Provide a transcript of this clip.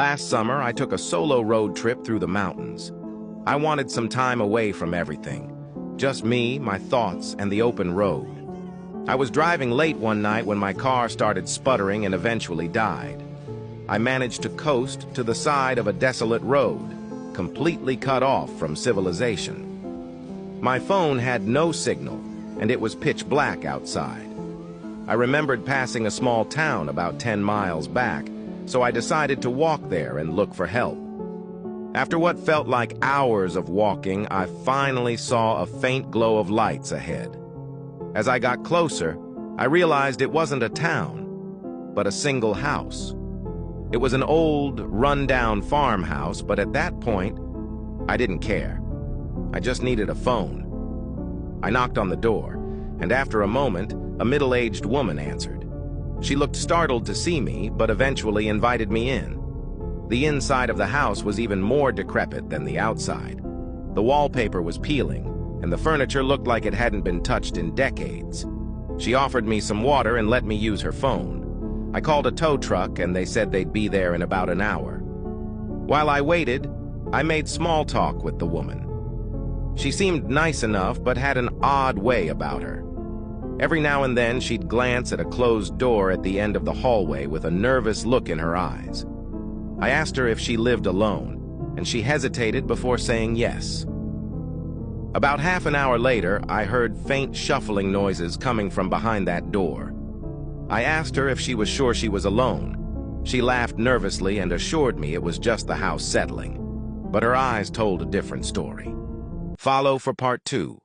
Last summer, I took a solo road trip through the mountains. I wanted some time away from everything. Just me, my thoughts, and the open road. I was driving late one night when my car started sputtering and eventually died. I managed to coast to the side of a desolate road, completely cut off from civilization. My phone had no signal, and it was pitch black outside. I remembered passing a small town about 10 miles back, so I decided to walk there and look for help. After what felt like hours of walking, I finally saw a faint glow of lights ahead. As I got closer, I realized it wasn't a town, but a single house. It was an old, run-down farmhouse, but at that point, I didn't care. I just needed a phone. I knocked on the door, and after a moment, a middle-aged woman answered. She looked startled to see me, but eventually invited me in. The inside of the house was even more decrepit than the outside. The wallpaper was peeling, and the furniture looked like it hadn't been touched in decades. She offered me some water and let me use her phone. I called a tow truck, and they said they'd be there in about an hour. While I waited, I made small talk with the woman. She seemed nice enough, but had an odd way about her. Every now and then, she'd glance at a closed door at the end of the hallway with a nervous look in her eyes. I asked her if she lived alone, and she hesitated before saying yes. About half an hour later, I heard faint shuffling noises coming from behind that door. I asked her if she was sure she was alone. She laughed nervously and assured me it was just the house settling, but her eyes told a different story. Follow for part 2.